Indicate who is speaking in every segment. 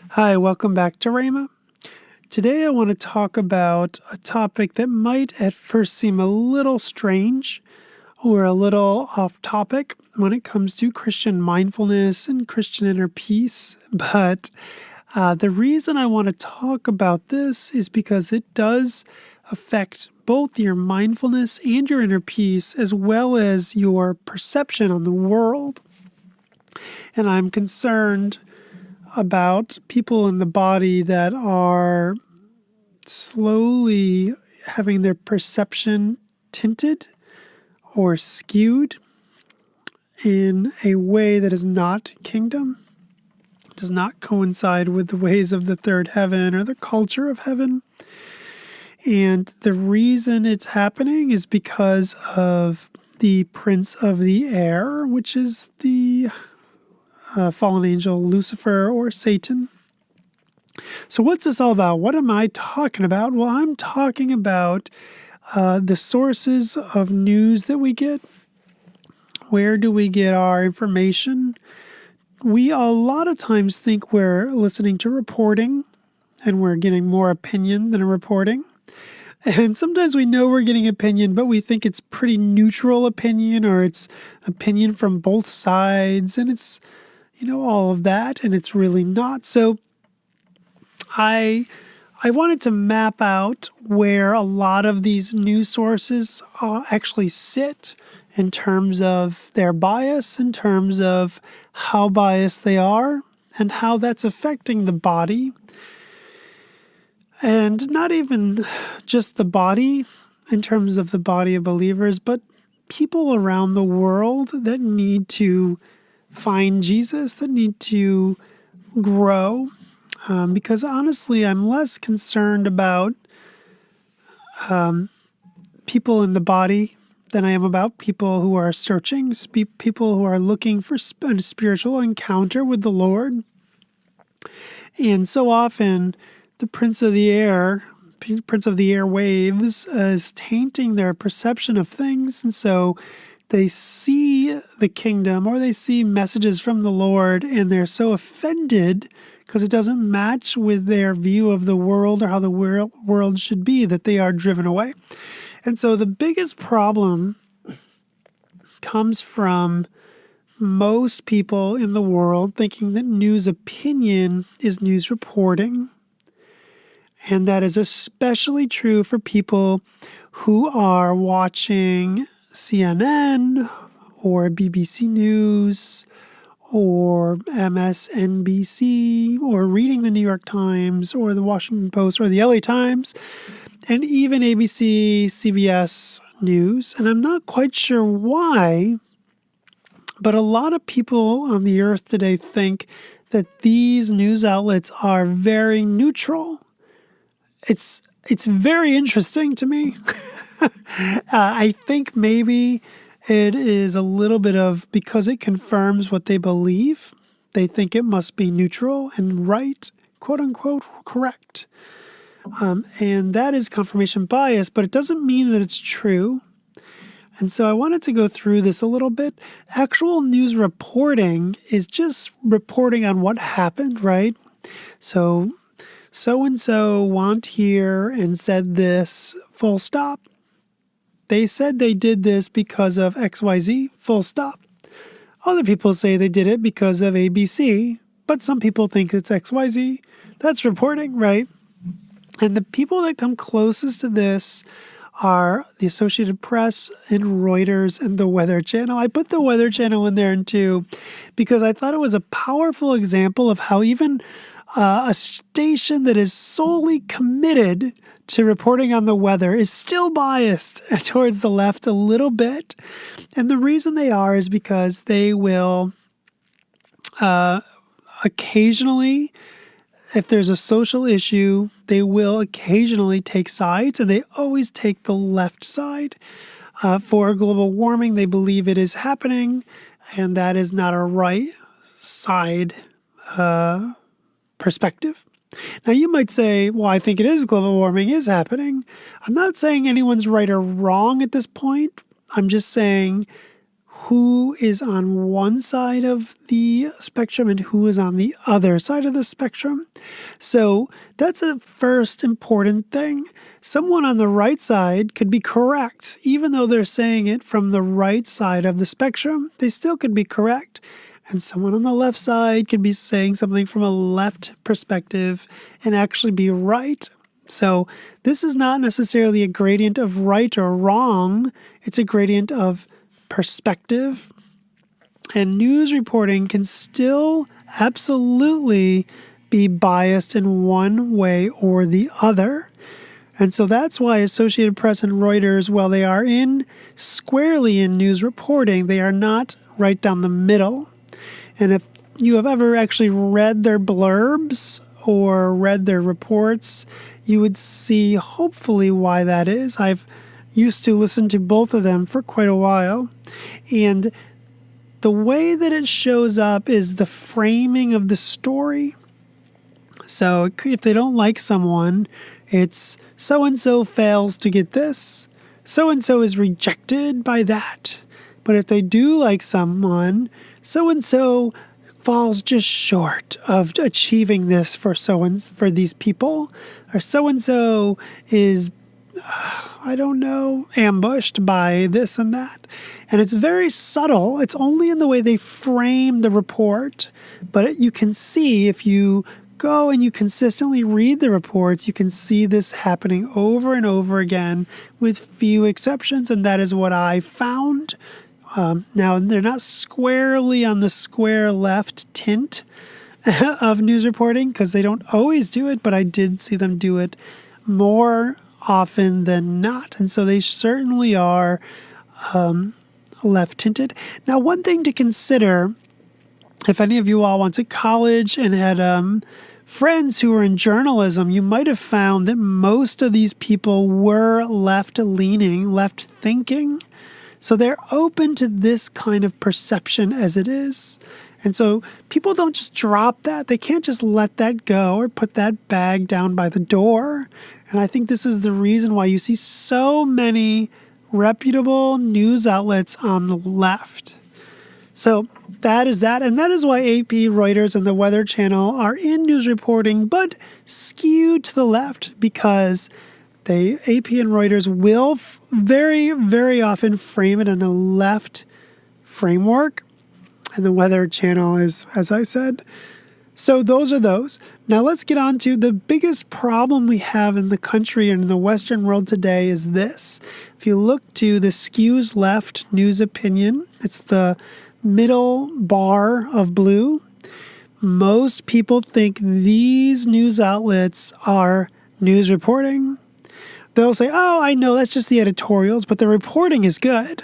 Speaker 1: Hi, welcome back to Rhema. Today I want to talk about a topic that might at first seem a little strange or a little off topic when it comes to Christian mindfulness and Christian inner peace. But the reason I want to talk about this is because it does affect both your mindfulness and your inner peace, as well as your perception on the world. And I'm concerned about people in the body that are slowly having their perception tinted or skewed in a way that is not kingdom, does not coincide with the ways of the third heaven or the culture of heaven. And the reason it's happening is because of the prince of the air, which is the fallen angel Lucifer or Satan. So what's this all about? What am I talking about? Well, I'm talking about the sources of news that we get. Where do we get our information? We a lot of times think we're listening to reporting and we're getting more opinion than a reporting. And sometimes we know we're getting opinion, but we think it's pretty neutral opinion, or it's opinion from both sides, and it's all of that, and it's really not. So I wanted to map out where a lot of these news sources actually sit in terms of their bias, in terms of how biased they are, and how that's affecting the body. And not even just the body in terms of the body of believers, but people around the world that need to find Jesus, that need to grow. Because honestly, I'm less concerned about people in the body than I am about people who are searching, people who are looking for a spiritual encounter with the Lord. And so often, the prince of the air waves, is tainting their perception of things. And so they see the kingdom or they see messages from the Lord and they're so offended because it doesn't match with their view of the world or how the world should be that they are driven away. And so the biggest problem comes from most people in the world thinking that news opinion is news reporting. And that is especially true for people who are watching CNN or BBC News or MSNBC or reading the New York Times or the Washington Post or the LA Times and even ABC, CBS News. And I'm not quite sure why, but a lot of people on the earth today think that these news outlets are very neutral. It's very interesting to me. I think maybe it is a little bit of, because it confirms what they believe, they think it must be neutral and right, quote unquote, correct. And that is confirmation bias, but it doesn't mean that it's true. And so I wanted to go through this a little bit. Actual news reporting is just reporting on what happened, right? So-and-so went here and said this, full stop. They said they did this because of XYZ, full stop. Other people say they did it because of ABC, but some people think it's XYZ. That's reporting, right? And the people that come closest to this are the Associated Press and Reuters and the Weather Channel. I put the Weather Channel in there too because I thought it was a powerful example of how even a station that is solely committed to reporting on the weather is still biased towards the left a little bit. And the reason they are is because they will occasionally, if there's a social issue, they will occasionally take sides, and they always take the left side. For global warming, they believe it is happening, and that is not a right side perspective. Now, you might say, well, I think it is global warming is happening. I'm not saying anyone's right or wrong at this point. I'm just saying who is on one side of the spectrum and who is on the other side of the spectrum. So that's a first important thing. Someone on the right side could be correct. Even though they're saying it from the right side of the spectrum, they still could be correct. And someone on the left side could be saying something from a left perspective and actually be right. So this is not necessarily a gradient of right or wrong. It's a gradient of perspective. And news reporting can still absolutely be biased in one way or the other. And so that's why Associated Press and Reuters, while they are squarely in news reporting, they are not right down the middle. And if you have ever actually read their blurbs or read their reports, you would see hopefully why that is. I've used to listen to both of them for quite a while. And the way that it shows up is the framing of the story. So if they don't like someone, it's so-and-so fails to get this. So-and-so is rejected by that. But if they do like someone, so-and-so falls just short of achieving this for these people. Or so-and-so is, ambushed by this and that. And it's very subtle. It's only in the way they frame the report. But you can see if you go and you consistently read the reports, you can see this happening over and over again with few exceptions. And that is what I found. Now, they're not squarely on the square left tint of news reporting because they don't always do it, but I did see them do it more often than not. And so they certainly are left tinted. Now, one thing to consider, if any of you all went to college and had friends who were in journalism, you might have found that most of these people were left-leaning, left-thinking. So they're open to this kind of perception as it is. And so people don't just drop that. They can't just let that go or put that bag down by the door. And I think this is the reason why you see so many reputable news outlets on the left. So that is that. And that is why AP, Reuters, and the Weather Channel are in news reporting, but skewed to the left because AP and Reuters will very, very often frame it in a left framework. And the Weather Channel is, as I said. So those are those. Now let's get on to the biggest problem we have in the country and in the Western world today is this. If you look to the skews left news opinion, it's the middle bar of blue. Most people think these news outlets are news reporting. They'll say, oh, I know, that's just the editorials, but the reporting is good.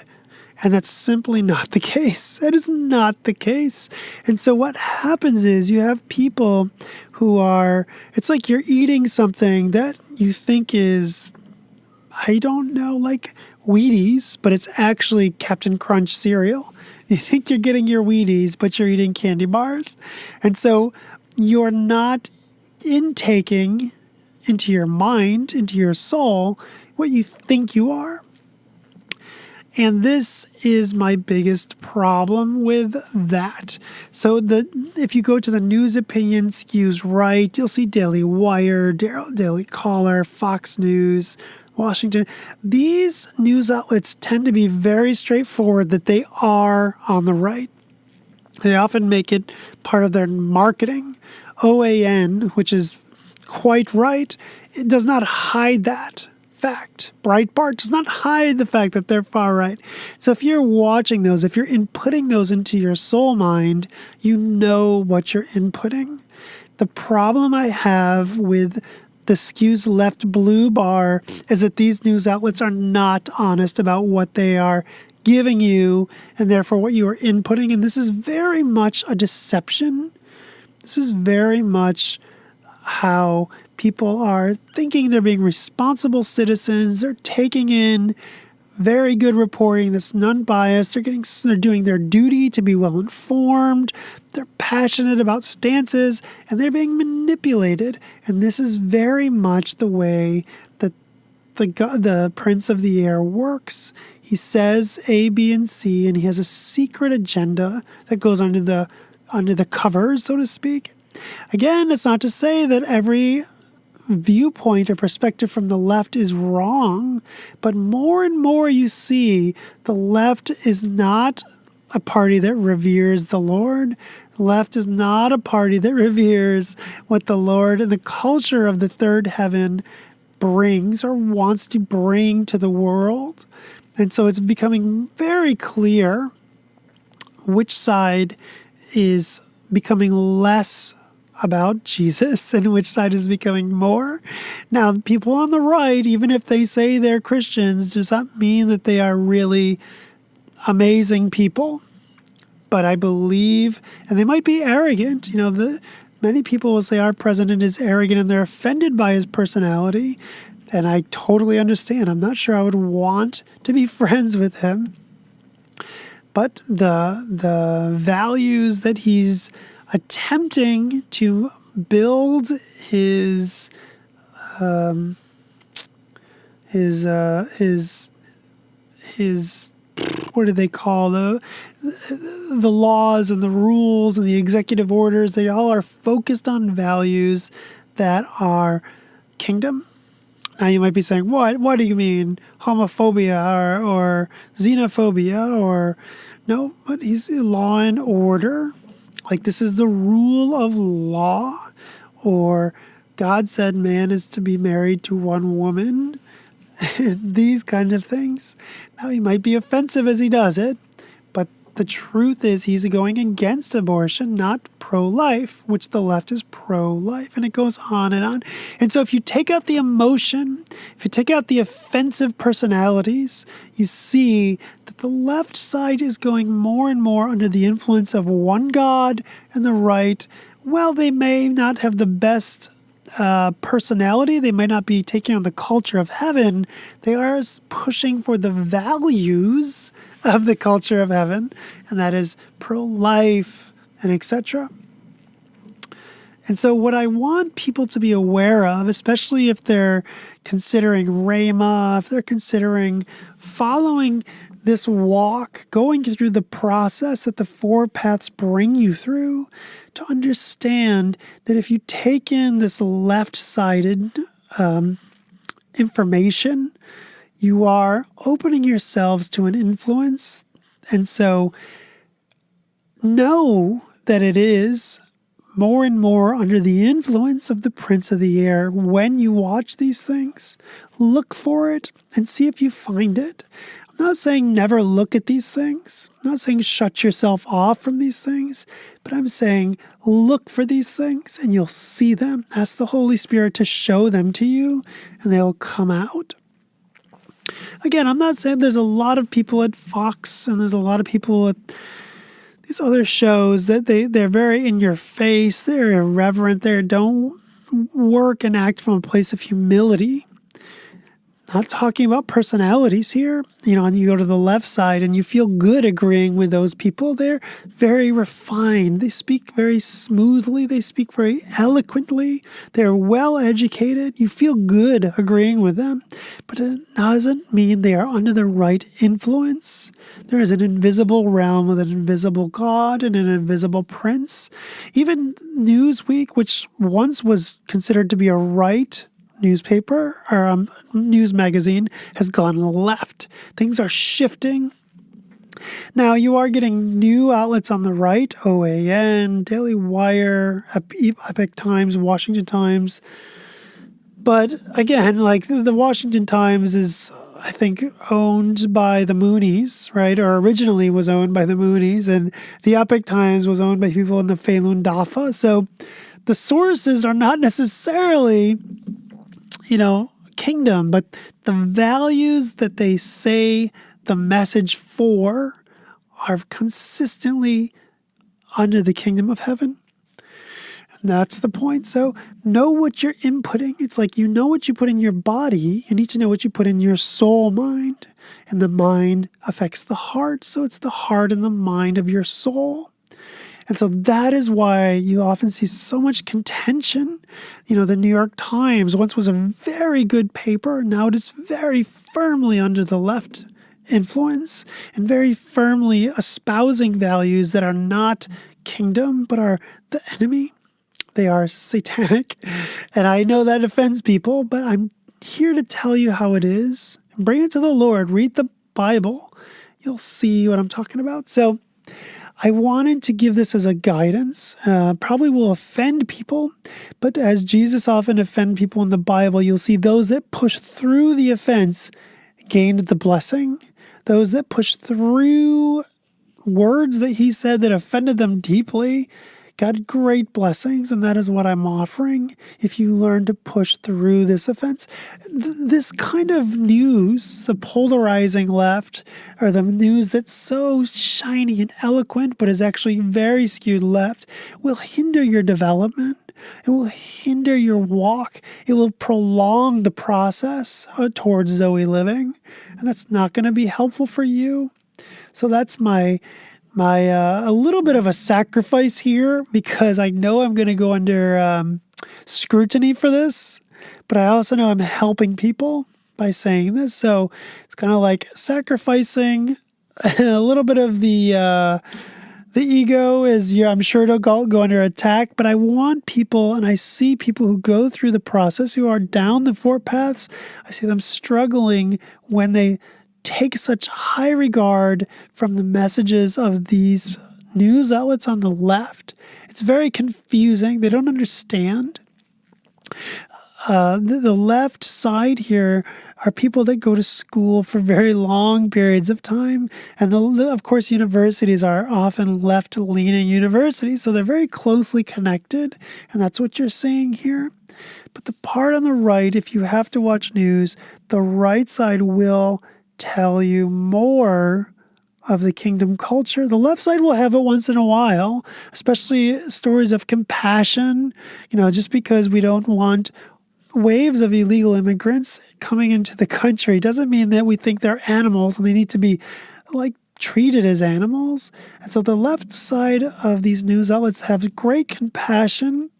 Speaker 1: And that's simply not the case. That is not the case. And so what happens is you have people who it's like you're eating something that you think is, like Wheaties, but it's actually Captain Crunch cereal. You think you're getting your Wheaties, but you're eating candy bars. And so you're not intaking into your mind, into your soul, what you think you are. And this is my biggest problem with that. So if you go to the news opinion skews right, you'll see Daily Wire, Daily Caller, Fox News, Washington. These news outlets tend to be very straightforward that they are on the right. They often make it part of their marketing. OAN, which is quite right, it does not hide that fact. Breitbart does not hide the fact that they're far right. So if you're watching those, if you're inputting those into your soul mind, you know what you're inputting. The problem I have with the skews left blue bar is that these news outlets are not honest about what they are giving you and therefore what you are inputting. And this is very much a deception. This is very much how people are thinking they're being responsible citizens. They're taking in very good reporting that's non-biased. They're doing their duty to be well informed. They're passionate about stances and they're being manipulated. And this is very much the way that the prince of the air works. He says A, B, and C, and he has a secret agenda that goes under the covers, so to speak. Again, it's not to say that every viewpoint or perspective from the left is wrong, but more and more you see the left is not a party that reveres the Lord. The left is not a party that reveres what the Lord and the culture of the third heaven brings or wants to bring to the world. And so it's becoming very clear which side is becoming less about Jesus and which side is becoming more. Now, people on the right, even if they say they're Christians, does not mean that they are really amazing people. But I believe, and they might be arrogant, many people will say our president is arrogant and they're offended by his personality. And I totally understand. I'm not sure I would want to be friends with him. But the values that he's attempting to build his what do they call the laws and the rules and the executive orders, they all are focused on values that are kingdom. Now you might be saying, what do you mean homophobia or xenophobia or no, but he's law and order. Like this is the rule of law, or God said man is to be married to one woman. These kind of things. Now he might be offensive as he does it, but the truth is he's going against abortion, not pro-life, which the left is pro-life, and it goes on and on. And so if you take out the emotion, if you take out the offensive personalities, you see that the left side is going more and more under the influence of one God, and the right, well, they may not have the best personality, they might not be taking on the culture of heaven, they are pushing for the values of the culture of heaven, and that is pro-life and etc. And so what I want people to be aware of, especially if they're considering Rhema, if they're considering following this walk, going through the process that the four paths bring you through, to understand that if you take in this left-sided information, you are opening yourselves to an influence. And so know that it is more and more under the influence of the Prince of the Air. When you watch these things, look for it and see if you find it. I'm not saying never look at these things. I'm not saying shut yourself off from these things, but I'm saying look for these things and you'll see them. Ask the Holy Spirit to show them to you and they'll come out. Again, I'm not saying there's a lot of people at Fox and there's a lot of people at these other shows that they're very in your face, they're irreverent, they don't work and act from a place of humility. Not talking about personalities here. And you go to the left side and you feel good agreeing with those people. They're very refined. They speak very smoothly. They speak very eloquently. They're well educated. You feel good agreeing with them. But it doesn't mean they are under the right influence. There is an invisible realm with an invisible God and an invisible prince. Even Newsweek, which once was considered to be a right newspaper or news magazine, has gone left. Things are shifting. Now you are getting new outlets on the right, OAN, Daily Wire, Epoch Times, Washington Times. But again, like the Washington Times is, I think, owned by the Moonies, right? Or originally was owned by the Moonies, and the Epoch Times was owned by people in the Falun Dafa. So the sources are not necessarily kingdom, but the values that they say the message for are consistently under the kingdom of heaven. And that's the point. So know what you're inputting. It's like you know what you put in your body. You need to know what you put in your soul mind. And the mind affects the heart. So it's the heart and the mind of your soul. And so that is why you often see so much contention. The New York Times once was a very good paper. Now it is very firmly under the left influence and very firmly espousing values that are not kingdom, but are the enemy. They are satanic. And I know that offends people, but I'm here to tell you how it is. Bring it to the Lord. Read the Bible. You'll see what I'm talking about. So I wanted to give this as a guidance. Probably will offend people, but as Jesus often offend people in the Bible, you'll see those that push through the offense gained the blessing. Those that push through words that he said that offended them deeply got great blessings, and that is what I'm offering if you learn to push through this offense. This kind of news, the polarizing left, or the news that's so shiny and eloquent but is actually very skewed left, will hinder your development. It will hinder your walk. It will prolong the process towards Zoe living, and that's not going to be helpful for you. So that's my a little bit of a sacrifice here, because I know I'm going to go under scrutiny for this, but I also know I'm helping people by saying this. So it's kind of like sacrificing a little bit of the ego is, I'm sure it'll go under attack, but I want people, and I see people who go through the process, who are down the four paths. I see them struggling when they take such high regard from the messages of these news outlets on the left. It's very confusing. They don't understand. The left side here are people that go to school for very long periods of time. And of course, universities are often left-leaning universities, so they're very closely connected. And that's what you're seeing here. But the part on the right, if you have to watch news, the right side will tell you more of the kingdom culture. The left side will have it once in a while, especially stories of compassion, just because we don't want waves of illegal immigrants coming into the country doesn't mean that we think they're animals and they need to be treated as animals. And so the left side of these news outlets have great compassion,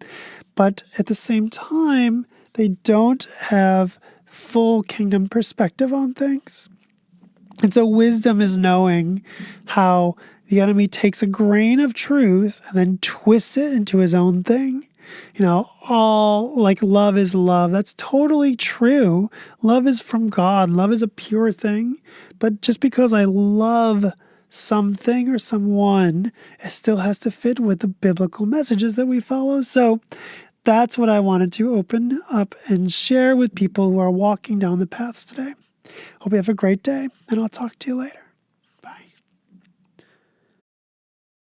Speaker 1: but at the same time, they don't have full kingdom perspective on things. And so wisdom is knowing how the enemy takes a grain of truth and then twists it into his own thing. All love is love. That's totally true. Love is from God. Love is a pure thing. But just because I love something or someone, it still has to fit with the biblical messages that we follow. So that's what I wanted to open up and share with people who are walking down the paths today. Hope you have a great day, and I'll talk to you later.